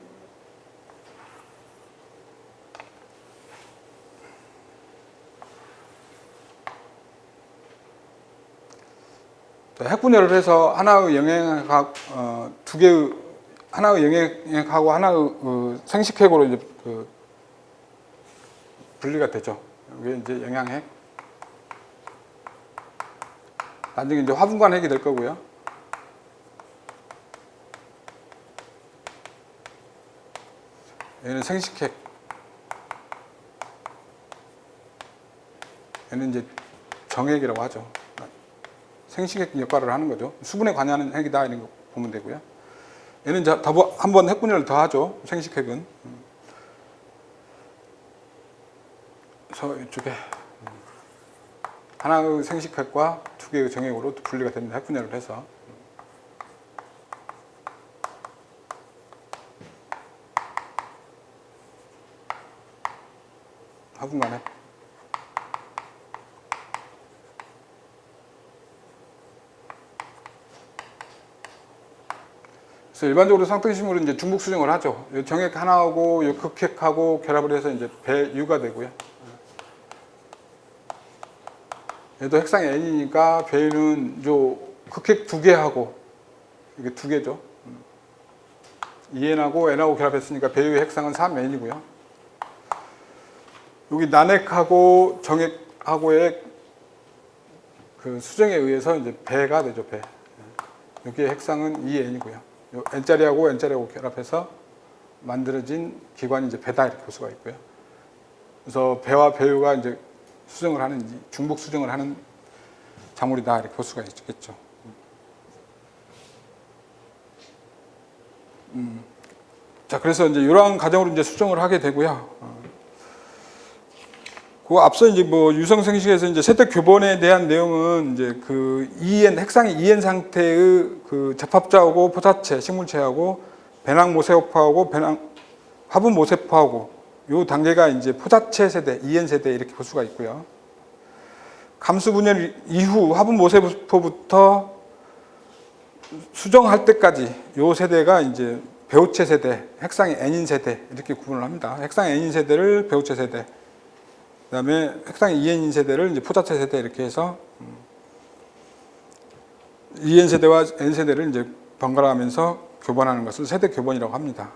핵분열을 해서 하나의 영양학 두 개의 하나의 영양학하고 하나의 생식핵으로 이제 분리가 되죠. 이게 이제 영양핵. 나중에 이제 화분관 핵이 될 거고요. 얘는 생식핵. 얘는 이제 정핵이라고 하죠. 생식핵 역할을 하는 거죠. 수분에 관여하는 핵이다 이런 거 보면 되고요. 얘는 이제 한 번 핵분열을 더 하죠. 생식핵은. 그래서 이쪽에 하나의 생식핵과 두 개의 정핵으로 분리가 됩니다. 핵분열을 해서. 화분 간에. 그래서 일반적으로 쌍둥이식물은 이제 중복 수정을 하죠. 요 정액 하나하고 요 극핵하고 결합을 해서 이제 배유가 되고요. 얘도 핵상이 N이니까 배유는 요 극핵 두 개하고 이게 두 개죠. 2N하고 N하고 결합했으니까 배유의 핵상은 3N이고요. 여기 난핵하고 정액하고의 그 수정에 의해서 이제 배가 되죠. 배. 여기의 핵상은 2N이고요. N자리하고 N자리하고 결합해서 만들어진 기관이 이제 배다 이렇게 볼 수가 있고요. 그래서 배와 배유가 이제 수정을 하는 중복 수정을 하는 작물이다 이렇게 볼 수가 있겠죠. 자, 그래서 이제 이러한 과정으로 이제 수정을 하게 되고요. 그 앞서 이제 뭐 유성 생식에서 이제 세대 교본에 대한 내용은 이제 그 EN 핵상의 EN 상태의 그 접합자하고 포사체 식물체하고 배낭 모세포하고 배낭 화분 모세포하고 요 단계가 이제 포사체 세대 EN 세대 이렇게 볼 수가 있고요. 감수 분열 이후 화분 모세포부터 수정할 때까지 요 세대가 이제 배우체 세대, 핵상의 N인 세대 이렇게 구분을 합니다. 핵상의 N인 세대를 배우체 세대, 그다음에 핵상의 EN인 세대를 이제 포자체 세대 이렇게 해서 EN 세대와 N 세대를 이제 번갈아가면서 교본하는 것을 세대 교본이라고 합니다.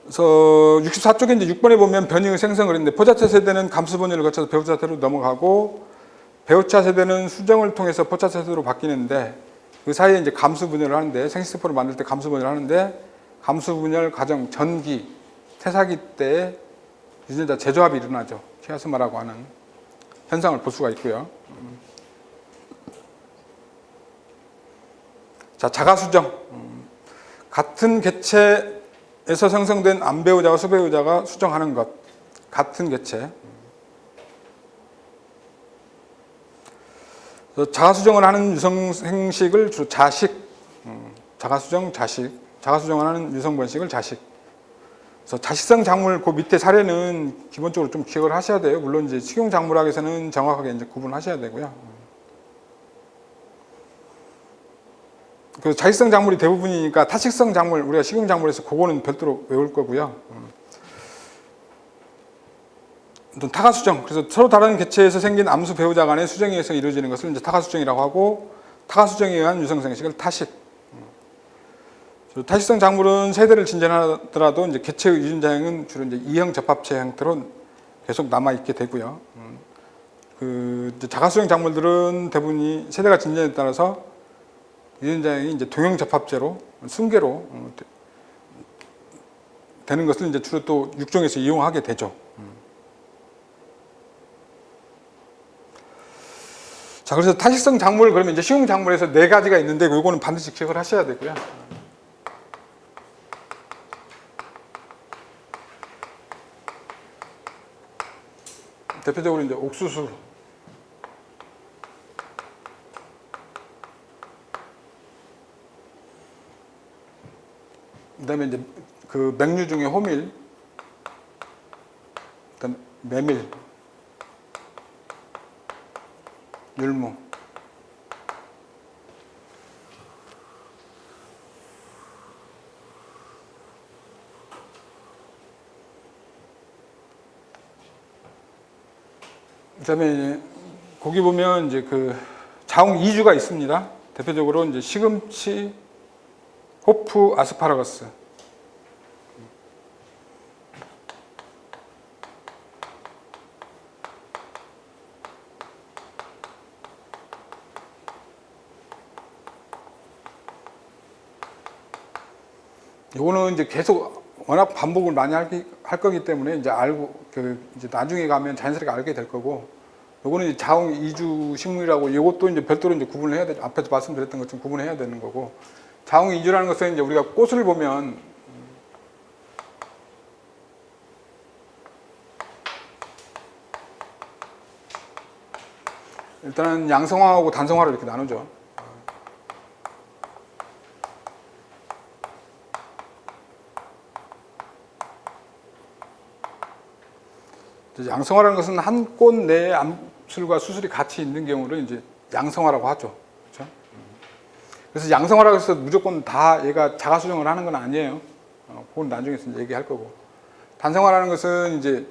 그래서 64쪽에 이제 6번에 보면 변형의 생성을 했는데 포자체 세대는 감수 번열을 거쳐서 배우체 세대로 넘어가고 배우체 세대는 수정을 통해서 포자체 세대로 바뀌는데 그 사이에 이제 감수 분열을 하는데 생식세포를 만들 때 감수 분열을 하는데 감수 분열 과정 전기 태사기 때에 유전자 재조합이 일어나죠. 키아스마라고 하는 현상을 볼 수가 있고요. 자, 자가수정. 같은 개체에서 생성된 암배우자와 수배우자가 수정하는 것. 같은 개체. 자가수정을 하는 유성 생식을 주로 자식, 자가수정, 자식, 자가수정을 하는 유성 번식을 자식. 그래서 자식성 작물 그 밑에 사례는 기본적으로 좀 기억을 하셔야 돼요. 물론 이제 식용 작물학에서는 정확하게 이제 구분하셔야 되고요. 그 자식성 작물이 대부분이니까 타식성 작물 우리가 식용 작물에서 그거는 별도로 외울 거고요. 타가수정, 그래서 서로 다른 개체에서 생긴 암수 배우자 간의 수정에 의해서 이루어지는 것을 이제 타가수정이라고 하고 타가수정에 의한 유성생식을 타식. 타식성 작물은 세대를 진전하더라도 이제 개체의 유전자형은 주로 이제 이형 접합체 형태로 계속 남아 있게 되고요. 그 이제 자가수정 작물들은 대부분이 세대가 진전에 따라서 유전자형이 이제 동형 접합체로 순계로 되는 것을 이제 주로 또 육종에서 이용하게 되죠. 자, 그래서 타식성 작물 그러면 이제 식용 작물에서 4가지가 있는데 요거는 반드시 기억을 하셔야 되고요. 대표적으로 이제 옥수수, 그다음에 이제 그 맹류 중에 호밀, 그다음 메밀, 율무. 그다음에 거기 보면 이제 그 자웅 2주가 있습니다. 대표적으로 이제 시금치, 호프, 아스파라거스. 이거는 이제 계속 워낙 반복을 많이 할 거기 때문에 이제 알고 이제 나중에 가면 자연스럽게 알게 될 거고, 요거는 이제 자웅 이주 식물이라고 이것도 이제 별도로 이제 구분을 해야 되죠. 앞에서 말씀드렸던 것처럼 구분해야 되는 거고, 자웅 이주라는 것은 이제 우리가 꽃을 보면 일단은 양성화하고 단성화를 이렇게 나누죠. 양성화라는 것은 한 꽃 내에 암술과 수술이 같이 있는 경우를 이제 양성화라고 하죠. 그렇죠? 그래서 양성화라고 해서 무조건 다 얘가 자가 수정을 하는 건 아니에요. 그건 나중에 얘기할 거고. 단성화라는 것은 이제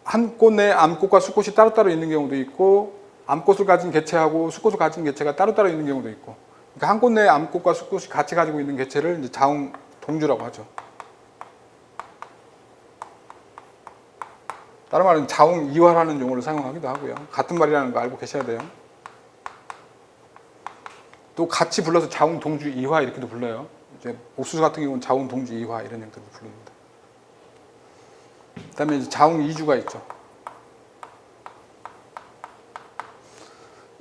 한 꽃 내에 암꽃과 수꽃이 따로따로 있는 경우도 있고, 암꽃을 가진 개체하고 수꽃을 가진 개체가 따로따로 있는 경우도 있고, 그러니까 한 꽃 내에 암꽃과 수꽃이 같이 가지고 있는 개체를 이제 자웅 동주라고 하죠. 다른 말은 자웅 이화라는 용어를 사용하기도 하고요. 같은 말이라는 거 알고 계셔야 돼요. 또 같이 불러서 자웅 동주 이화 이렇게도 불러요. 이제 옥수수 같은 경우는 자웅 동주 이화 이런 형태로 부릅니다. 그다음에 이제 자웅 이주가 있죠.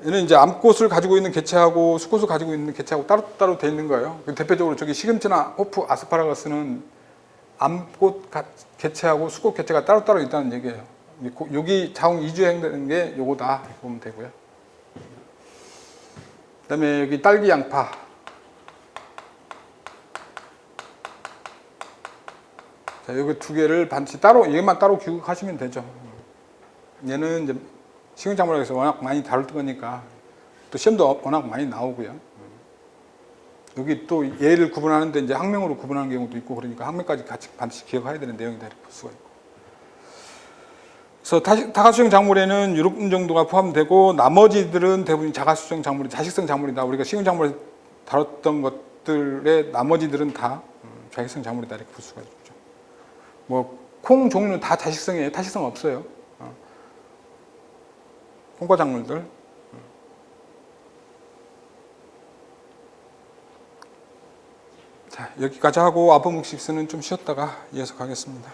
얘는 이제 암꽃을 가지고 있는 개체하고 수꽃을 가지고 있는 개체하고 따로따로 되어 있는 거예요. 대표적으로 저기 시금치나 호프, 아스파라거스는 암꽃 개체하고 수꽃 개체가 따로따로 있다는 얘기예요. 여기 자웅 이주행되는 게 요거다 이렇게 보면 되고요. 그 다음에 여기 딸기 양파. 자, 여기 두 개를 반드시 따로, 얘만 따로 기억하시면 되죠. 얘는 이제 식용작물학에서 워낙 많이 다룰 거니까 또 시험도 워낙 많이 나오고요. 여기 또 얘를 구분하는데 이제 학명으로 구분하는 경우도 있고 그러니까 학명까지 같이 반드시 기억해야 되는 내용이다 이렇게 볼 수가 있고. 그래서 다가수정 작물에는 이런 정도가 포함되고 나머지들은 대부분 자가수정 작물이 자식성 작물이다. 우리가 식용작물에 다뤘던 것들의 나머지들은 다 자식성 작물이다 이렇게 볼 수가 있죠. 뭐 콩 종류는 다 자식성이에요. 타식성 없어요. 콩과 작물들. 자, 여기까지 하고 아포목식스는 좀 쉬었다가 이어서 가겠습니다.